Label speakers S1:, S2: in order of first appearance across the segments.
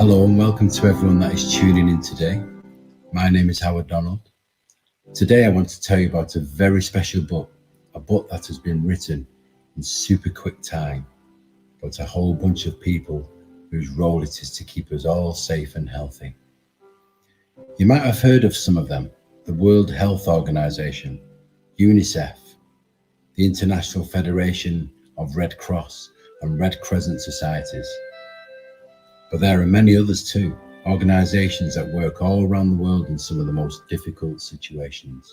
S1: Hello and welcome to everyone that is tuning in today. My name is Howard Donald. Today I want to tell you about a very special book, a book that has been written in super quick time, but a whole bunch of people whose role it is to keep us all safe and healthy. You might have heard of some of them: the World Health Organization, UNICEF, the International Federation of Red Cross and Red Crescent Societies. But there are many others too, organisations that work all around the world in some of the most difficult situations.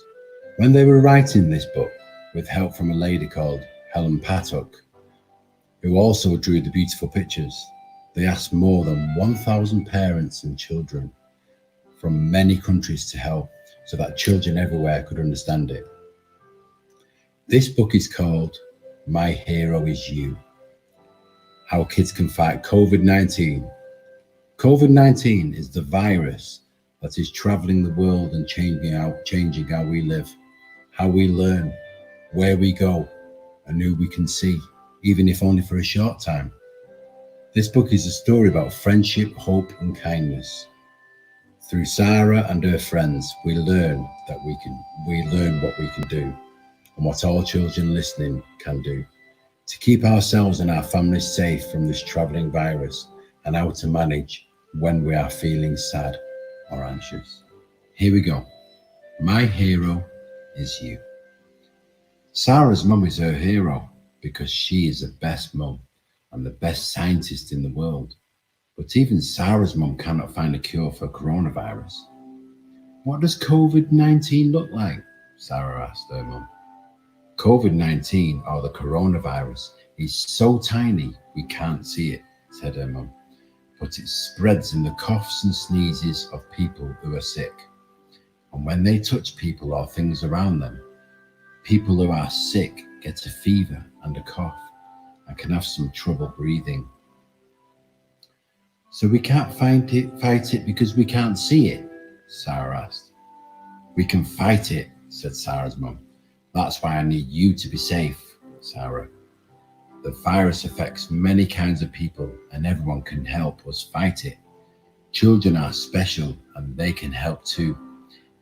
S1: When they were writing this book, with help from a lady called Helen Paddock, who also drew the beautiful pictures, they asked more than 1,000 parents and children from many countries to help so that children everywhere could understand it. This book is called My Hero Is You: How Kids Can Fight COVID-19. COVID-19 is the virus that is traveling the world and changing how we live, how we learn, where we go, and who we can see, even if only for a short time. This book is a story about friendship, hope, and kindness. Through Sarah and her friends, we learn what we can do, and what all children listening can do to keep ourselves and our families safe from this traveling virus, and how to manage when we are feeling sad or anxious. Here we go. My hero is you. Sarah's mum is her hero because she is the best mum and the best scientist in the world. But even Sarah's mum cannot find a cure for coronavirus. What does COVID-19 look like? Sarah asked her mum. COVID-19, or the coronavirus, is so tiny we can't see it, said her mum. But it spreads in the coughs and sneezes of people who are sick. And when they touch people or things around them, people who are sick get a fever and a cough and can have some trouble breathing. So we can't fight it because we can't see it? Sarah asked. We can fight it, said Sarah's mum. That's why I need you to be safe, Sarah. The virus affects many kinds of people and everyone can help us fight it. Children are special and they can help too.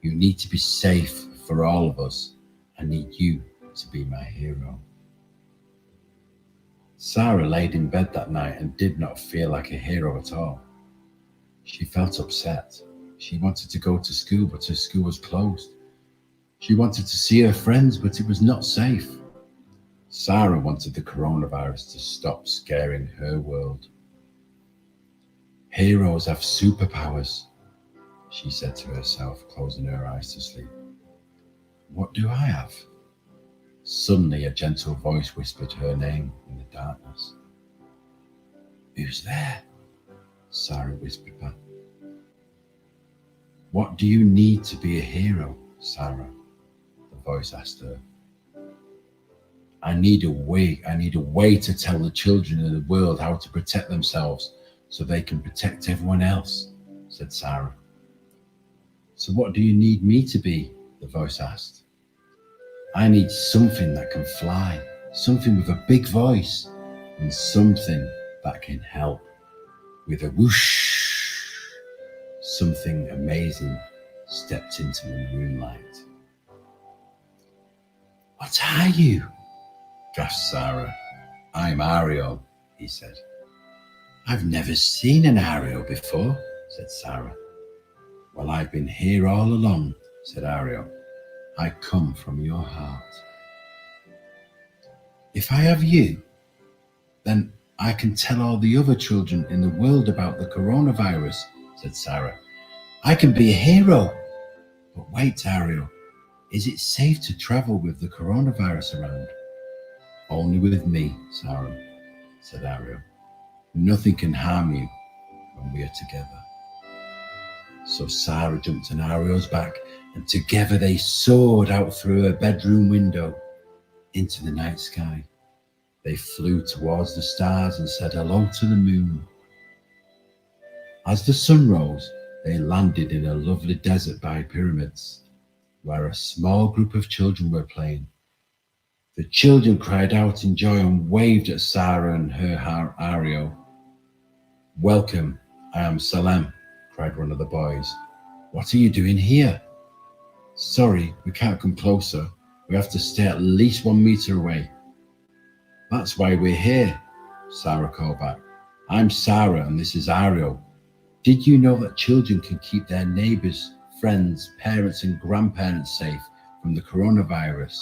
S1: You need to be safe for all of us. I need you to be my hero. Sarah laid in bed that night and did not feel like a hero at all. She felt upset. She wanted to go to school, but her school was closed. She wanted to see her friends, but it was not safe. Sarah wanted the coronavirus to stop scaring her world. Heroes have superpowers, she said to herself, closing her eyes to sleep. What do I have? Suddenly a gentle voice whispered her name in the darkness. Who's there? Sarah whispered back. What do you need to be a hero, Sarah? The voice asked her. I need a way to tell the children in the world how to protect themselves so they can protect everyone else, said Sarah. So what do you need me to be? The voice asked. I need something that can fly, something with a big voice, and something that can help. With a whoosh, something amazing stepped into the moonlight. What are you? Gasped Sarah. I'm Ariel, he said. I've never seen an Ariel before, said Sarah. Well, I've been here all along, said Ariel. I come from your heart. If I have you, then I can tell all the other children in the world about the coronavirus, said Sarah. I can be a hero. But wait, Ariel, is it safe to travel with the coronavirus around? Only with me, Sarah, said Ariel. Nothing can harm you when we are together. So Sarah jumped on Ariel's back and together they soared out through her bedroom window into the night sky. They flew towards the stars and said hello to the moon. As the sun rose, they landed in a lovely desert by pyramids, where a small group of children were playing. The children cried out in joy and waved at Sarah and her Ariel. Welcome I am Salem, cried one of the boys. What are you doing here? Sorry, we can't come closer. We have to stay at least 1 meter away. That's why we're here, Sarah called back. I'm Sarah and this is Ariel. Did you know that children can keep their neighbours, friends, parents and grandparents safe from the coronavirus?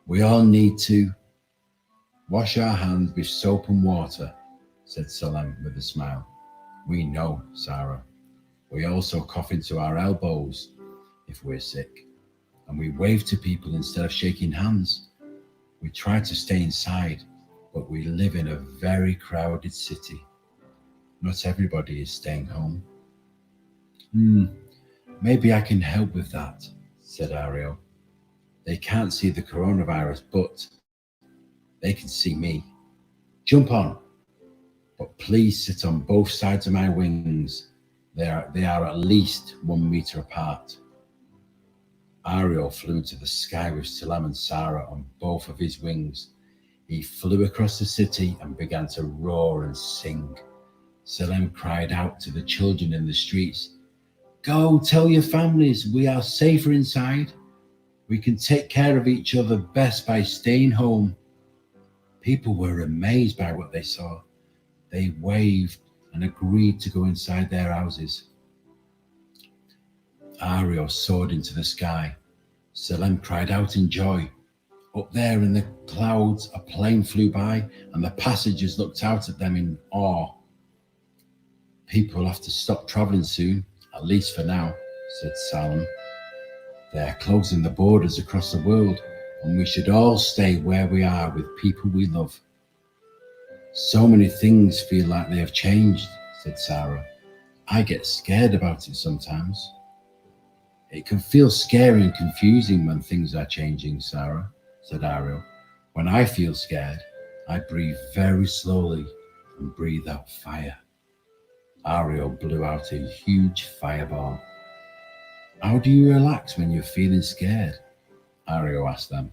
S1: We all need to wash our hands with soap and water, said Salem with a smile. We know, Sarah. We also cough into our elbows if we're sick, and we wave to people instead of shaking hands. We try to stay inside, but we live in a very crowded city. Not everybody is staying home. Maybe I can help with that, said Ariel. They can't see the coronavirus, but they can see me. Jump on, but please sit on both sides of my wings. They are at least 1 meter apart. Ariel flew into the sky with Salem and Sarah on both of his wings. He flew across the city and began to roar and sing. Salem cried out to the children in the streets, Go tell your families we are safer inside. We can take care of each other best by staying home. People were amazed by what they saw. They waved and agreed to go inside their houses. Ariel soared into the sky. Salem cried out in joy. Up there in the clouds, a plane flew by and the passengers looked out at them in awe. People have to stop travelling soon, at least for now, said Salem. They are closing the borders across the world and we should all stay where we are with people we love. So many things feel like they have changed, said Sarah. I get scared about it sometimes. It can feel scary and confusing when things are changing, Sarah, said Ariel. When I feel scared, I breathe very slowly and breathe out fire. Ariel blew out a huge fireball. How do you relax when you're feeling scared? Ariel asked them.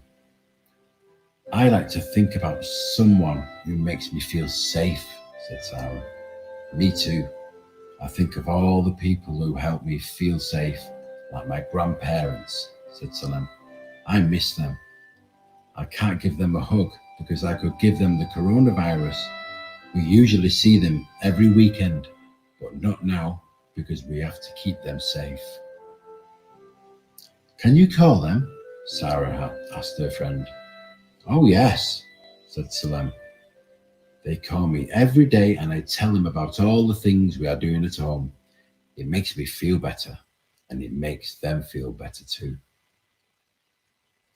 S1: I like to think about someone who makes me feel safe, said Sarah. Me too. I think of all the people who help me feel safe, like my grandparents, said Salem. I miss them. I can't give them a hug because I could give them the coronavirus. We usually see them every weekend, but not now because we have to keep them safe. Can you call them? Sarah asked her friend. Oh yes, said Salem. They call me every day and I tell them about all the things we are doing at home. It makes me feel better and it makes them feel better too.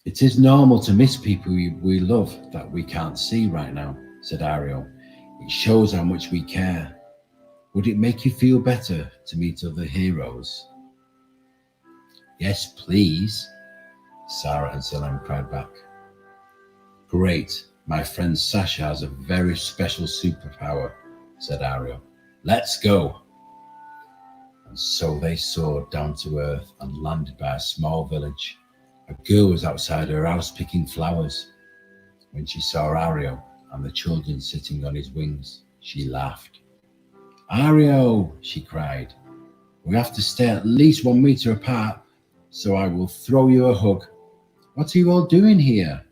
S1: It is normal to miss people we love that we can't see right now, said Ariel. It shows how much we care. Would it make you feel better to meet other heroes? Yes, please, Sarah and Salem cried back. Great, my friend Sasha has a very special superpower, said Ariel. Let's go. And so they soared down to earth and landed by a small village. A girl was outside her house picking flowers. When she saw Ariel and the children sitting on his wings, she laughed. Ariel, she cried, we have to stay at least 1 meter apart, so I will throw you a hug. What are you all doing here?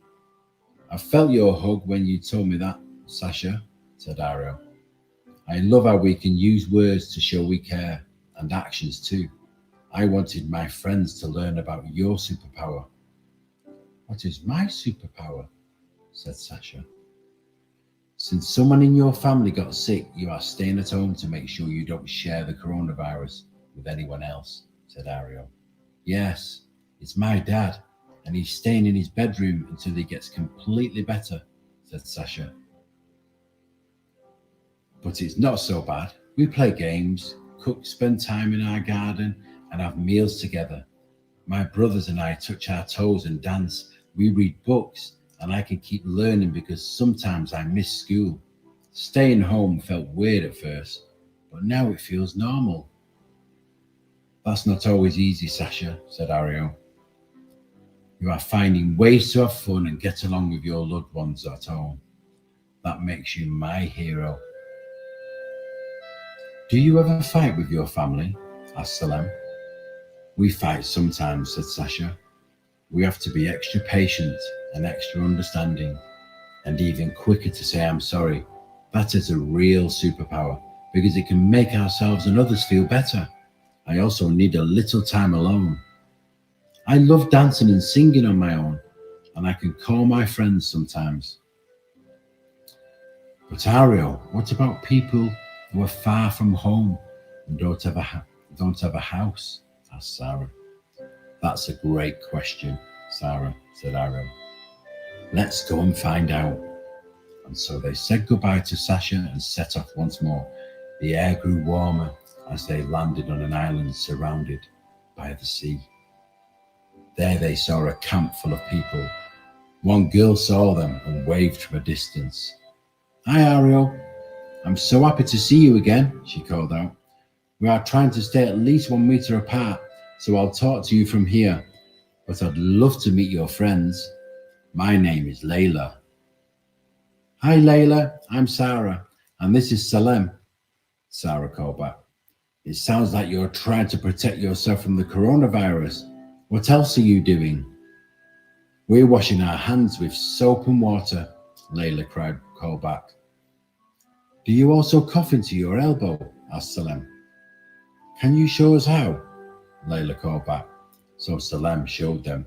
S1: I felt your hug when you told me that, Sasha, said Ariel. I love how we can use words to show we care, and actions too. I wanted my friends to learn about your superpower. What is my superpower? Said Sasha. Since someone in your family got sick, you are staying at home to make sure you don't share the coronavirus with anyone else, said Ariel. Yes, it's my dad, and he's staying in his bedroom until he gets completely better, said Sasha. But it's not so bad. We play games, cook, spend time in our garden, and have meals together. My brothers and I touch our toes and dance. We read books, and I can keep learning because sometimes I miss school. Staying home felt weird at first, but now it feels normal. That's not always easy, Sasha, said Ariel. You are finding ways to have fun and get along with your loved ones at home. That makes you my hero. Do you ever fight with your family? Asked Salem. We fight sometimes, said Sasha. We have to be extra patient and extra understanding, and even quicker to say I'm sorry. That is a real superpower because it can make ourselves and others feel better. I also need a little time alone. I love dancing and singing on my own, and I can call my friends sometimes. But Ariel, what about people who are far from home and don't have a house? Asked Sarah. That's a great question, Sarah, said Ariel. Let's go and find out. And so they said goodbye to Sasha and set off once more. The air grew warmer as they landed on an island surrounded by the sea. There they saw a camp full of people. One girl saw them and waved from a distance. Hi, Ariel. I'm so happy to see you again, she called out. We are trying to stay at least 1 meter apart, so I'll talk to you from here. But I'd love to meet your friends. My name is Layla. Hi, Layla. I'm Sarah, and this is Salem, Sarah called back. It sounds like you're trying to protect yourself from the coronavirus. What else are you doing? We're washing our hands with soap and water, Layla called back. Do you also cough into your elbow? Asked Salem. Can you show us how? Layla called back. So Salem showed them.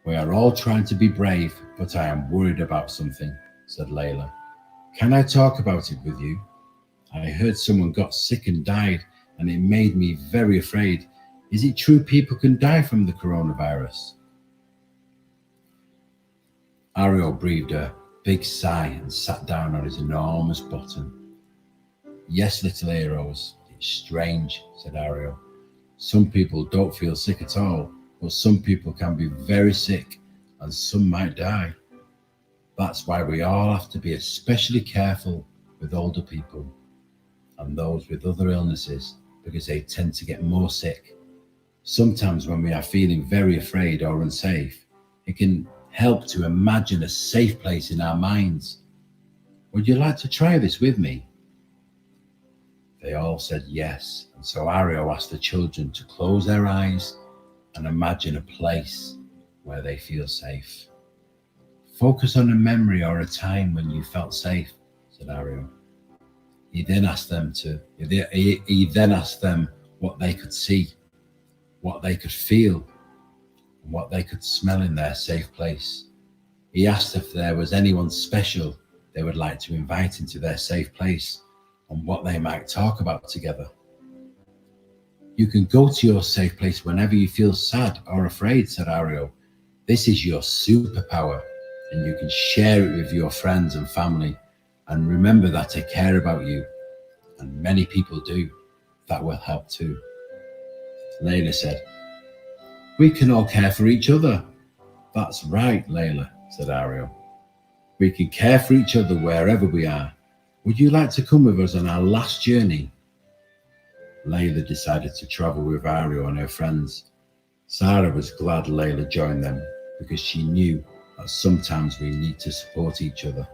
S1: We are all trying to be brave, but I am worried about something, said Layla. Can I talk about it with you? I heard someone got sick and died, and it made me very afraid. Is it true people can die from the coronavirus? Ariel breathed a big sigh and sat down on his enormous bottom. Yes, little heroes, it's strange, said Ariel. Some people don't feel sick at all, but some people can be very sick and some might die. That's why we all have to be especially careful with older people and those with other illnesses because they tend to get more sick. Sometimes when we are feeling very afraid or unsafe, it can help to imagine a safe place in our minds. Would you like to try this with me? They all said yes, and so Ariel asked the children to close their eyes and imagine a place where they feel safe. Focus on a memory or a time when you felt safe, said Ariel. He then asked them what they could see, what they could feel, and what they could smell in their safe place. He asked if there was anyone special they would like to invite into their safe place and what they might talk about together. You can go to your safe place whenever you feel sad or afraid, said Ariel. This is your superpower, and you can share it with your friends and family. And remember that I care about you, and many people do. That will help too. Layla said, we can all care for each other. That's right, Layla, said Ariel. We can care for each other wherever we are. Would you like to come with us on our last journey? Layla decided to travel with Ariel and her friends. Sarah was glad Layla joined them because she knew that sometimes we need to support each other.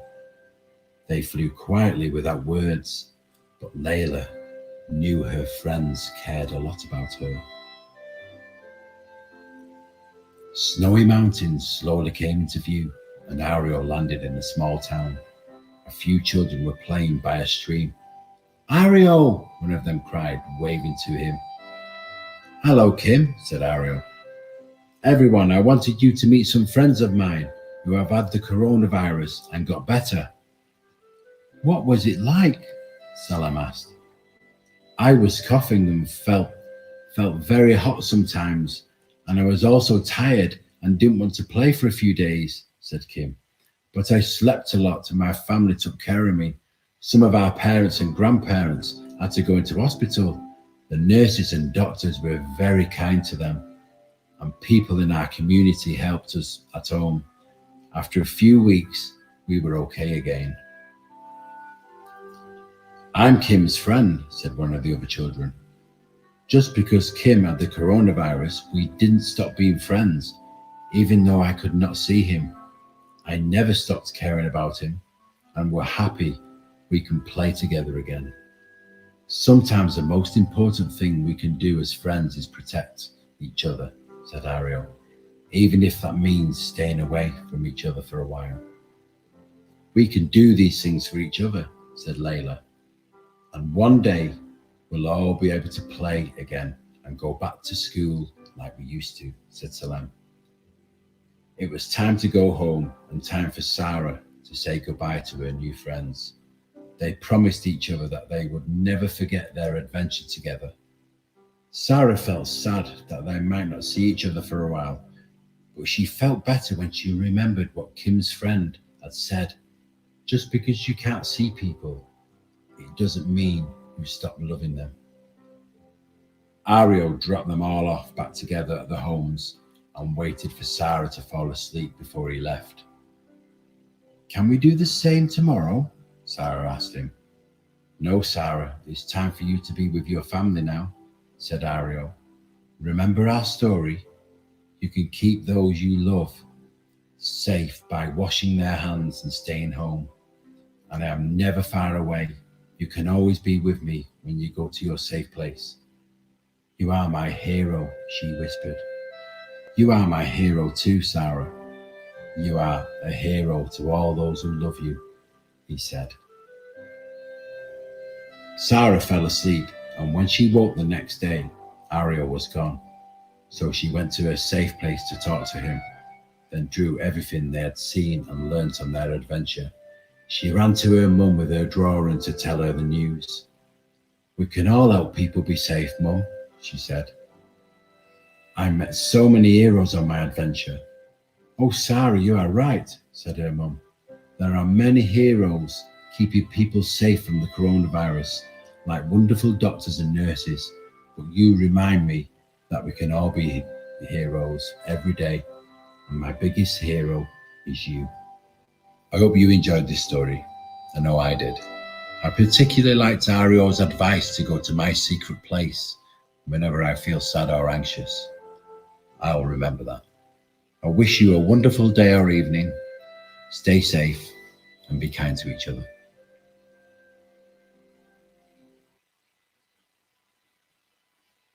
S1: They flew quietly without words, but Layla knew her friends cared a lot about her. Snowy mountains slowly came into view, and Ariel landed in a small town. A few children were playing by a stream. Ariel, one of them cried, waving to him. Hello, Kim, said Ariel. Everyone, I wanted you to meet some friends of mine who have had the coronavirus and got better. What was it like? Salam asked. I was coughing and felt very hot sometimes, and I was also tired and didn't want to play for a few days, said Kim. But I slept a lot and my family took care of me. Some of our parents and grandparents had to go into hospital. The nurses and doctors were very kind to them, and people in our community helped us at home. After a few weeks, we were okay again. I'm Kim's friend, said one of the other children. Just because Kim had the coronavirus, we didn't stop being friends, even though I could not see him. I never stopped caring about him, and we're happy we can play together again. Sometimes the most important thing we can do as friends is protect each other, said Ariel, even if that means staying away from each other for a while. We can do these things for each other, said Layla, and one day we'll all be able to play again and go back to school like we used to, said Salam. It was time to go home and time for Sarah to say goodbye to her new friends. They promised each other that they would never forget their adventure together. Sarah felt sad that they might not see each other for a while, but she felt better when she remembered what Kim's friend had said. Just because you can't see people, it doesn't mean you stop loving them. Ariel dropped them all off back together at the homes and waited for Sarah to fall asleep before he left. Can we do the same tomorrow? Sarah asked him. No, Sarah, it's time for you to be with your family now, said Ariel. Remember our story? You can keep those you love safe by washing their hands and staying home. And I am never far away. You can always be with me when you go to your safe place. You are my hero, she whispered. You are my hero too, Sarah. You are a hero to all those who love you, he said. Sarah fell asleep, and when she woke the next day, Ariel was gone. So she went to her safe place to talk to him, then drew everything they had seen and learnt on their adventure. She ran to her mum with her drawing to tell her the news. We can all help people be safe, Mum, she said. I met so many heroes on my adventure. Oh, Sarah, you are right, said her mum. There are many heroes keeping people safe from the coronavirus, like wonderful doctors and nurses, but you remind me that we can all be heroes every day, and my biggest hero is you. I hope you enjoyed this story. I know I did. I particularly liked Ariel's advice to go to my secret place whenever I feel sad or anxious. I'll remember that. I wish you a wonderful day or evening. Stay safe and be kind to each other.